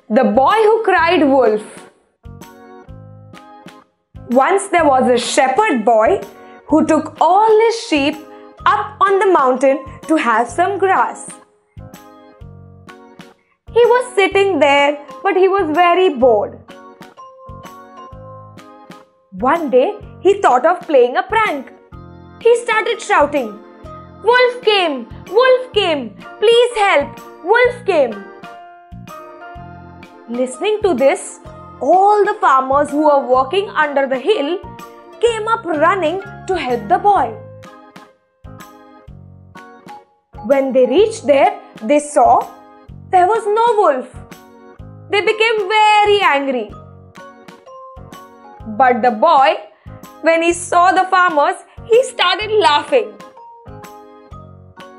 The Boy Who Cried Wolf. Once there was a shepherd boy who took all his sheep up on the mountain to have some grass. He was sitting there, but he was very bored. One day, he thought of playing a prank. He started shouting, "Wolf came! Wolf came! Please help! Wolf came!" Listening to this, all the farmers who were working under the hill came up running to help the boy. When they reached there, they saw there was no wolf. They became very angry. But the boy, when he saw the farmers, he started laughing.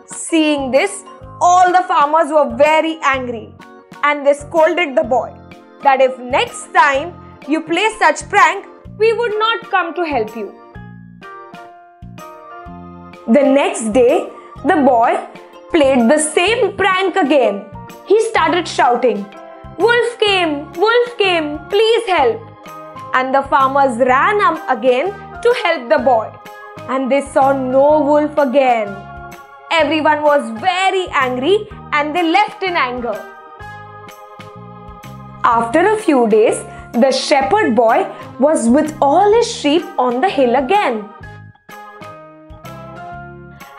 Seeing this, all the farmers were very angry and they scolded the boy that if next time you play such prank, we would not come to help you. The next day, the boy played the same prank again. He started shouting, "Wolf came! Wolf came! Please help!" And the farmers ran up again to help the boy. And they saw no wolf again. Everyone was very angry and they left in anger. After a few days, the shepherd boy was with all his sheep on the hill again.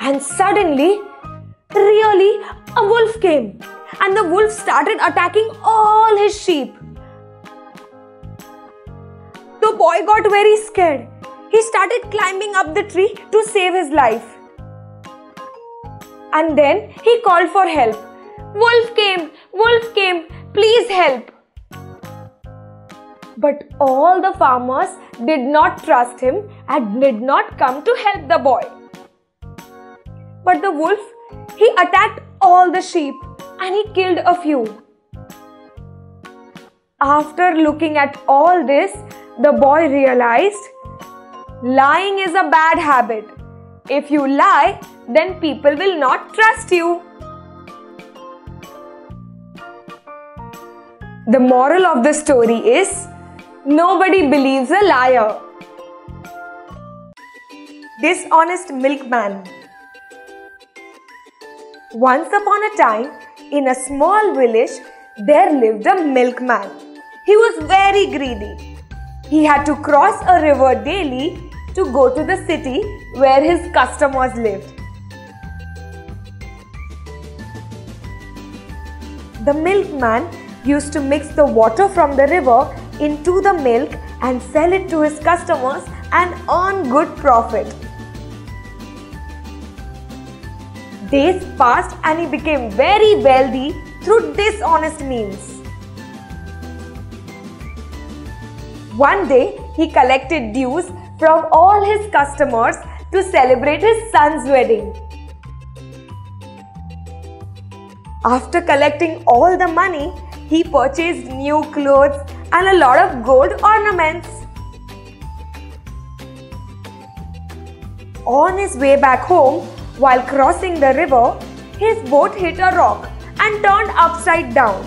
And suddenly, really, a wolf came. And the wolf started attacking all his sheep. The boy got very scared. He started climbing up the tree to save his life. And then he called for help. "Wolf came! Wolf came! Please help!" But all the farmers did not trust him and did not come to help the boy. But the wolf, he attacked all the sheep and he killed a few. After looking at all this, the boy realized lying is a bad habit. If you lie, then people will not trust you. The moral of the story is, nobody believes a liar. Dishonest milkman. Once upon a time, in a small village, there lived a milkman. He was very greedy. He had to cross a river daily to go to the city where his customers lived. The milkman used to mix the water from the river into the milk and sell it to his customers and earn good profit. Days passed and he became very wealthy through dishonest means. One day, he collected dues from all his customers to celebrate his son's wedding. After collecting all the money, he purchased new clothes and a lot of gold ornaments. On his way back home, while crossing the river, his boat hit a rock and turned upside down.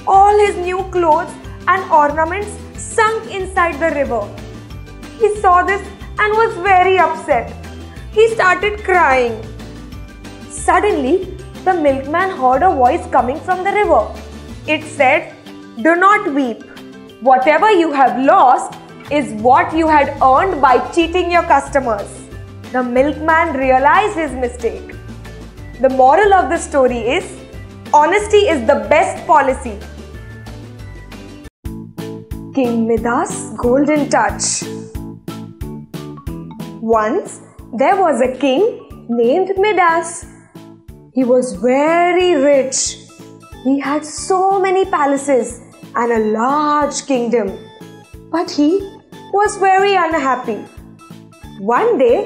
All his new clothes and ornaments sunk inside the river. He saw this and was very upset. He started crying. Suddenly, the milkman heard a voice coming from the river. It said, "Do not weep. Whatever you have lost is what you had earned by cheating your customers." The milkman realized his mistake. The moral of the story is, honesty is the best policy. King Midas' Golden Touch. Once, there was a king named Midas. He was very rich. He had so many palaces and a large kingdom. But he was very unhappy. One day,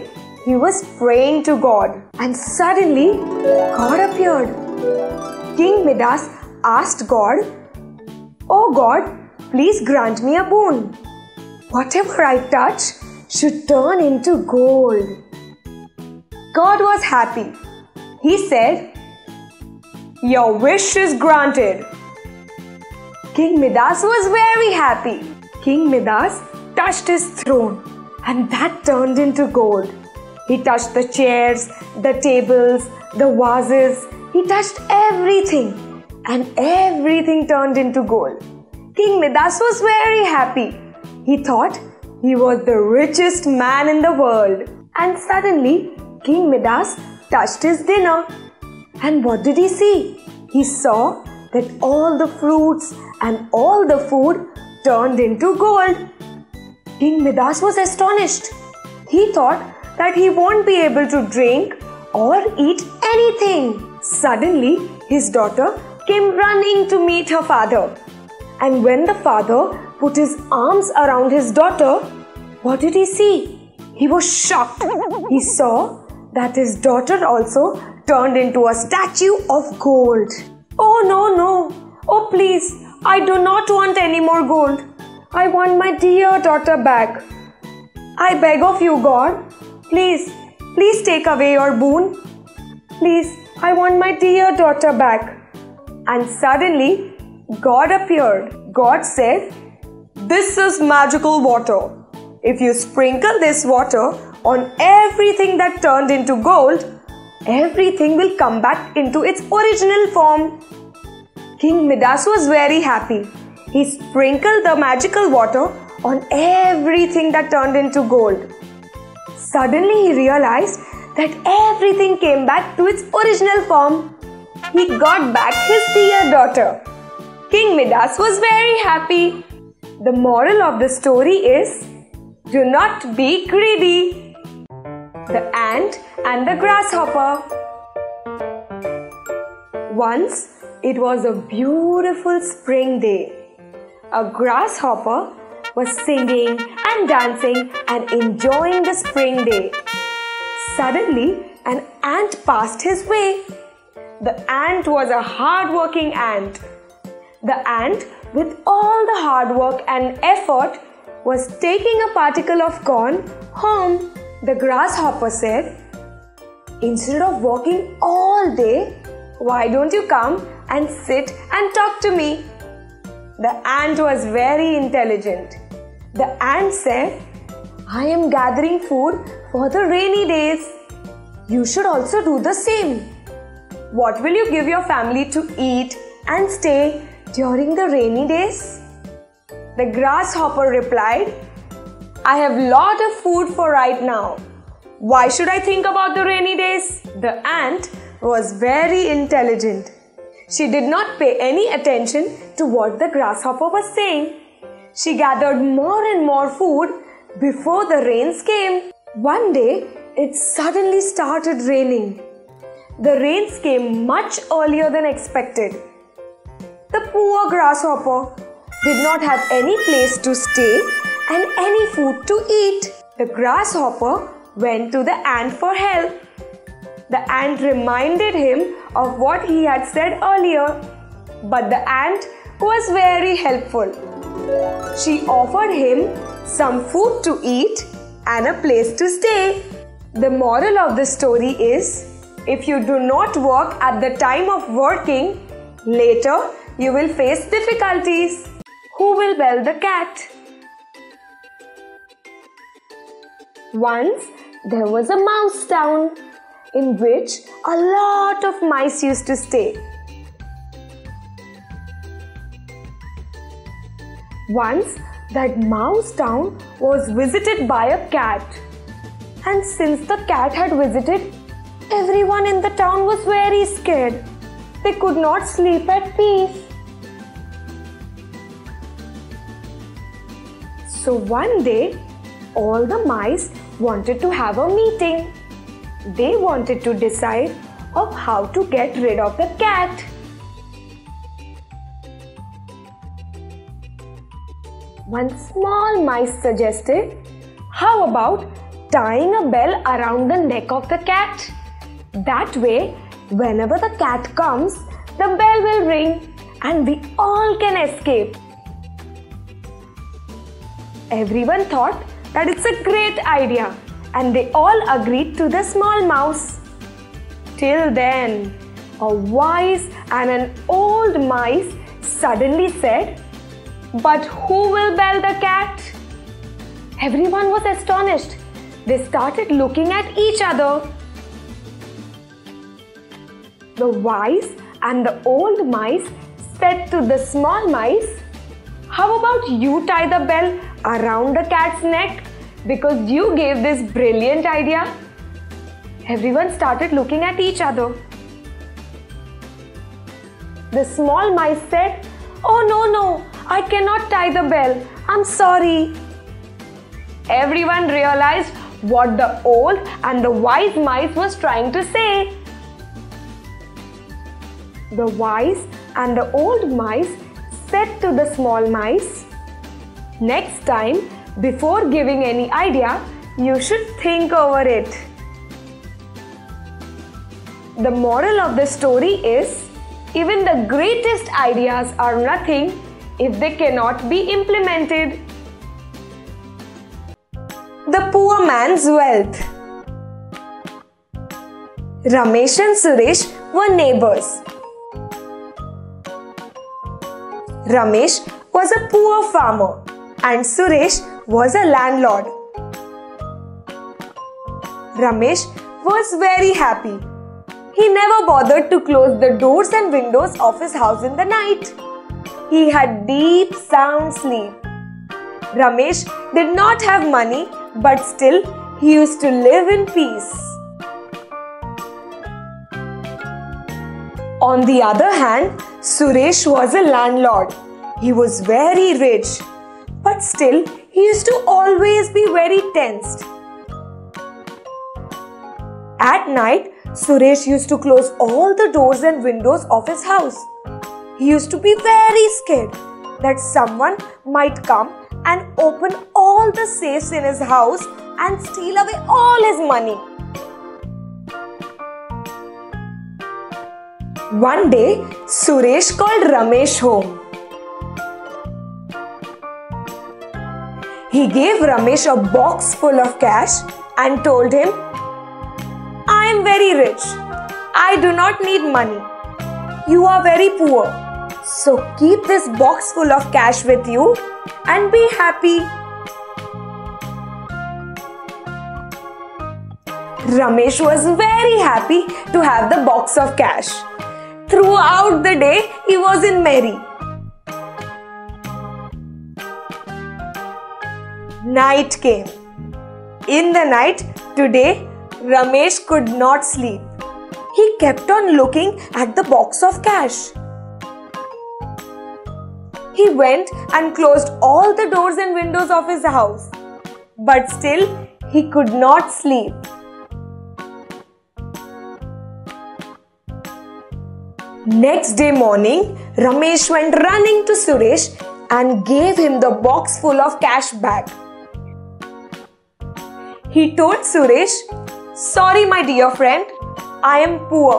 he was praying to God and suddenly God appeared. King Midas asked God, "Oh God, please grant me a boon. Whatever I touch should turn into gold." God was happy. He said, "Your wish is granted." King Midas was very happy. King Midas touched his throne and that turned into gold. He touched the chairs, the tables, the vases. He touched everything and everything turned into gold. King Midas was very happy. He thought he was the richest man in the world. And suddenly, King Midas touched his dinner. And what did he see? He saw that all the fruits and all the food turned into gold. King Midas was astonished. He thought that he won't be able to drink or eat anything. Suddenly, his daughter came running to meet her father. And when the father put his arms around his daughter, what did he see? He was shocked. He saw that his daughter also turned into a statue of gold. Oh no. Oh please, I do not want any more gold. I want my dear daughter back. I beg of you, God. Please take away your boon. Please, I want my dear daughter back. And suddenly, God appeared. God said, "This is magical water. If you sprinkle this water on everything that turned into gold, everything will come back into its original form." King Midas was very happy. He sprinkled the magical water on everything that turned into gold. Suddenly he realized that everything came back to its original form. He got back his dear daughter. King Midas was very happy. The moral of the story is, do not be greedy. The ant and the grasshopper. Once it was a beautiful spring day. A grasshopper was singing and dancing and enjoying the spring day. Suddenly, an ant passed his way. The ant was a hard-working ant. The ant, with all the hard work and effort, was taking a particle of corn home. The grasshopper said, "Instead of working all day, why don't you come and sit and talk to me?" The ant was very intelligent. The ant said, "I am gathering food for the rainy days. You should also do the same. What will you give your family to eat and stay during the rainy days?" The grasshopper replied, "I have lot of food for right now. Why should I think about the rainy days?" The ant was very intelligent. She did not pay any attention to what the grasshopper was saying. She gathered more and more food before the rains came. One day, it suddenly started raining. The rains came much earlier than expected. The poor grasshopper did not have any place to stay and any food to eat. The grasshopper went to the ant for help. The ant reminded him of what he had said earlier, but the ant was very helpful. She offered him some food to eat and a place to stay. The moral of the story is, if you do not work at the time of working, later you will face difficulties. Who will bell the cat? Once there was a mouse town in which a lot of mice used to stay. Once that mouse town was visited by a cat, and since the cat had visited, everyone in the town was very scared. They could not sleep at peace. So one day, all the mice wanted to have a meeting. They wanted to decide of how to get rid of the cat. One small mice suggested, how about tying a bell around the neck of the cat? That way, whenever the cat comes, the bell will ring and we all can escape. Everyone thought that it's a great idea and they all agreed to the small mouse. Till then, a wise and an old mice suddenly said, "But who will bell the cat?" Everyone was astonished. They started looking at each other. The wise and the old mice said to the small mice, "How about you tie the bell around the cat's neck because you gave this brilliant idea?" Everyone started looking at each other. The small mice said, "Oh no, I cannot tie the bell. I'm sorry." Everyone realized what the old and the wise mice was trying to say. The wise and the old mice said to the small mice, "Next time, before giving any idea, you should think over it." The moral of the story is, even the greatest ideas are nothing if they cannot be implemented. The poor man's wealth. Ramesh and Suresh were neighbors. Ramesh was a poor farmer and Suresh was a landlord. Ramesh was very happy. He never bothered to close the doors and windows of his house in the night. He had deep, sound sleep. Ramesh did not have money, but still he used to live in peace. On the other hand, Suresh was a landlord. He was very rich, but still he used to always be very tensed. At night, Suresh used to close all the doors and windows of his house. He used to be very scared that someone might come and open all the safes in his house and steal away all his money. One day, Suresh called Ramesh home. He gave Ramesh a box full of cash and told him, "I am very rich. I do not need money. You are very poor. So keep this box full of cash with you and be happy." Ramesh was very happy to have the box of cash. Throughout the day, he was in merry. Night came. In the night, today, Ramesh could not sleep. He kept on looking at the box of cash. He went and closed all the doors and windows of his house. But still, he could not sleep. Next day morning, Ramesh went running to Suresh and gave him the box full of cash back. He told Suresh, "Sorry, my dear friend, I am poor,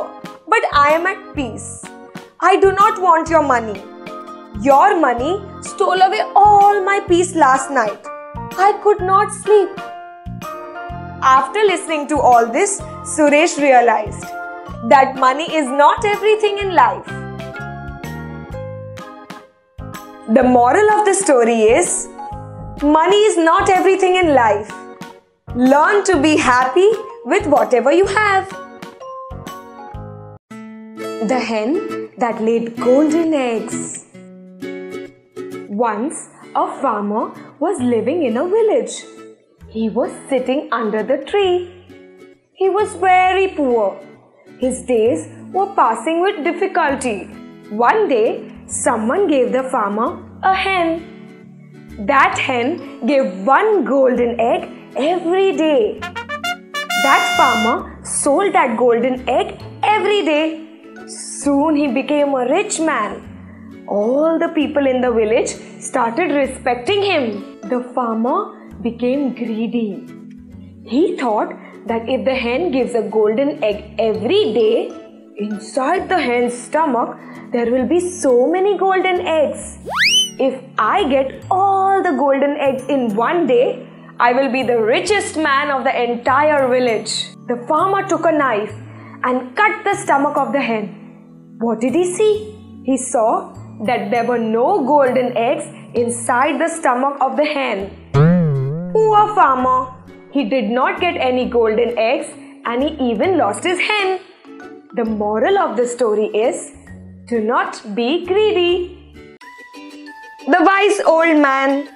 but I am at peace. I do not want your money. Your money stole away all my peace last night. I could not sleep." After listening to all this, Suresh realized that money is not everything in life. The moral of the story is, money is not everything in life. Learn to be happy with whatever you have. The hen that laid golden eggs. Once, a farmer was living in a village. He was sitting under the tree. He was very poor. His days were passing with difficulty. One day, someone gave the farmer a hen. That hen gave one golden egg every day. That farmer sold that golden egg every day. Soon he became a rich man. All the people in the village started respecting him. The farmer became greedy. He thought that if the hen gives a golden egg every day, inside the hen's stomach there will be so many golden eggs. If I get all the golden eggs in one day, I will be the richest man of the entire village. The farmer took a knife and cut the stomach of the hen. What did he see? He saw that there were no golden eggs inside the stomach of the hen. Poor farmer! He did not get any golden eggs and he even lost his hen. The moral of the story is, do not be greedy. The wise old man.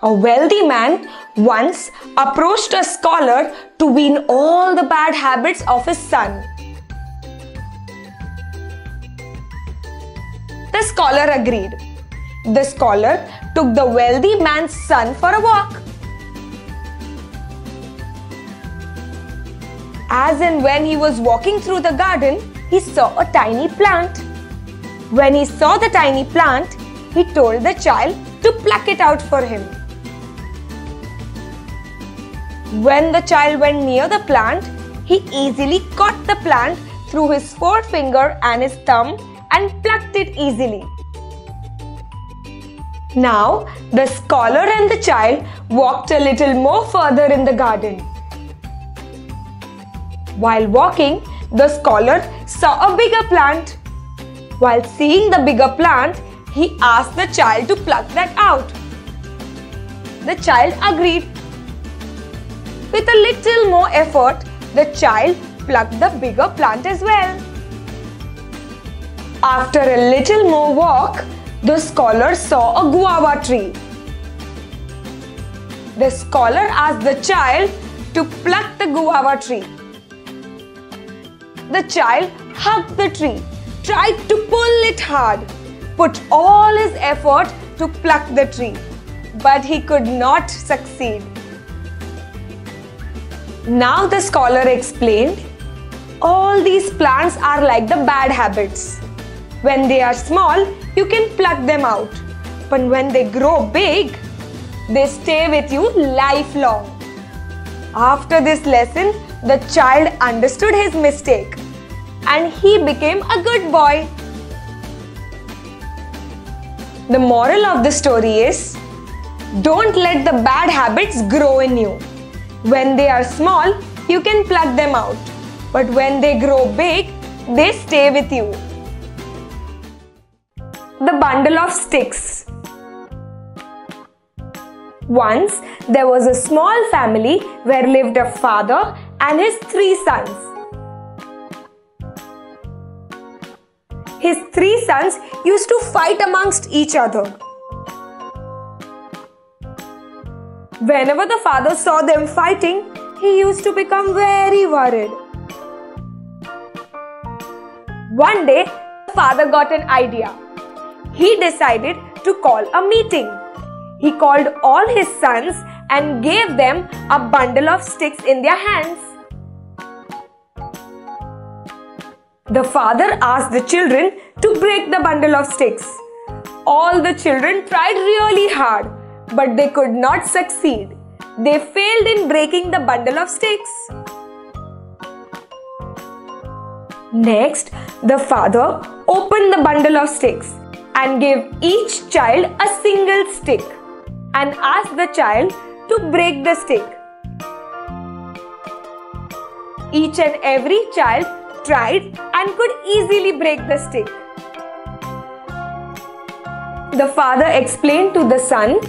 A wealthy man once approached a scholar to wean all the bad habits of his son. The scholar agreed. The scholar took the wealthy man's son for a walk. As and when he was walking through the garden, he saw a tiny plant. When he saw the tiny plant, he told the child to pluck it out for him. When the child went near the plant, he easily caught the plant through his forefinger and his thumb and plucked it easily. Now, the scholar and the child walked a little more further in the garden. While walking, the scholar saw a bigger plant. While seeing the bigger plant, he asked the child to pluck that out. The child agreed. With a little more effort, the child plucked the bigger plant as well. After a little more walk, the scholar saw a guava tree. The scholar asked the child to pluck the guava tree. The child hugged the tree, tried to pull it hard, put all his effort to pluck the tree, but he could not succeed. Now the scholar explained, all these plants are like the bad habits. When they are small, you can pluck them out, but when they grow big, they stay with you lifelong. After this lesson, the child understood his mistake and he became a good boy. The moral of the story is, don't let the bad habits grow in you. When they are small, you can pluck them out, but when they grow big, they stay with you. The bundle of sticks. Once there was a small family where lived a father and his 3 sons. His 3 sons used to fight amongst each other. Whenever the father saw them fighting, he used to become very worried. One day, the father got an idea. He decided to call a meeting. He called all his sons and gave them a bundle of sticks in their hands. The father asked the children to break the bundle of sticks. All the children tried really hard, but they could not succeed. They failed in breaking the bundle of sticks. Next, the father opened the bundle of sticks and gave each child a single stick and asked the child to break the stick. Each and every child tried and could easily break the stick. The father explained to the son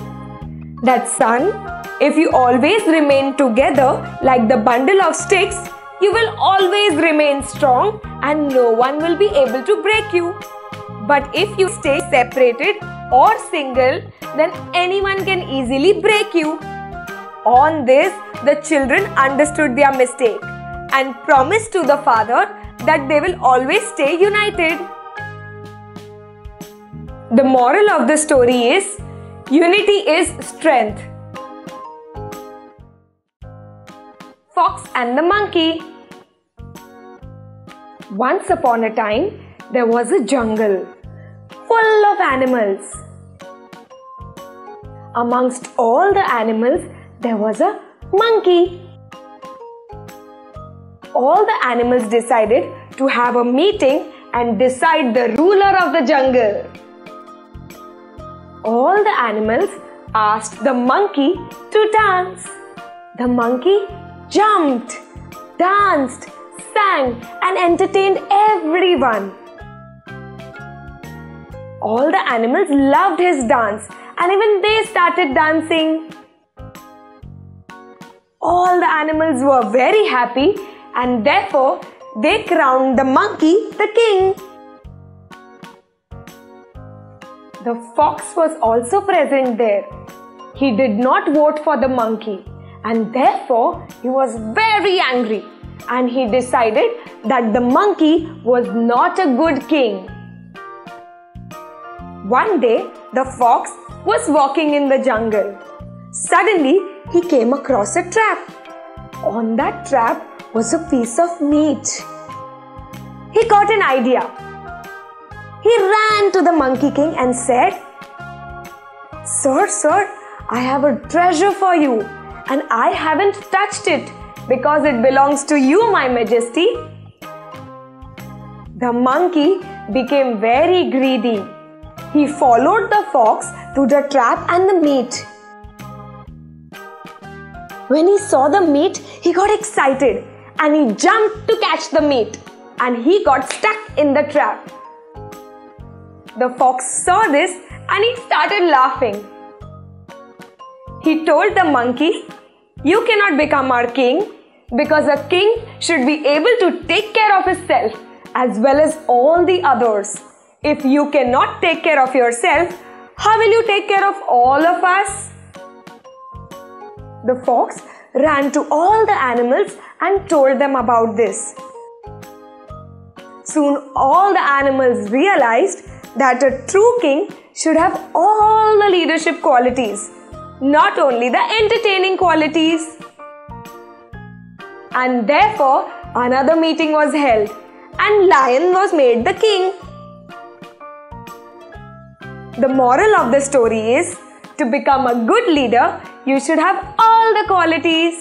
that, son, if you always remain together like the bundle of sticks, you will always remain strong and no one will be able to break you. But if you stay separated or single, then anyone can easily break you. On this, the children understood their mistake and promised to the father that they will always stay united. The moral of the story is, unity is strength. Fox and the Monkey. Once upon a time, there was a jungle full of animals. Amongst all the animals, there was a monkey. All the animals decided to have a meeting and decide the ruler of the jungle. All the animals asked the monkey to dance. The monkey jumped, danced, sang and entertained everyone. All the animals loved his dance and even they started dancing. All the animals were very happy and therefore they crowned the monkey the king. The fox was also present there. He did not vote for the monkey and therefore he was very angry and he decided that the monkey was not a good king. One day, the fox was walking in the jungle. Suddenly, he came across a trap. On that trap was a piece of meat. He got an idea. He ran to the Monkey King and said, Sir, I have a treasure for you and I haven't touched it because it belongs to you, my majesty. The monkey became very greedy. He followed the fox to the trap and the meat. When he saw the meat, he got excited and he jumped to catch the meat and he got stuck in the trap. The fox saw this and he started laughing. He told the monkey, "You cannot become our king because a king should be able to take care of himself as well as all the others. If you cannot take care of yourself, how will you take care of all of us?" The fox ran to all the animals and told them about this. Soon all the animals realized that a true king should have all the leadership qualities, not only the entertaining qualities. And therefore another meeting was held and Lion was made the king. The moral of the story is, to become a good leader, you should have all the qualities.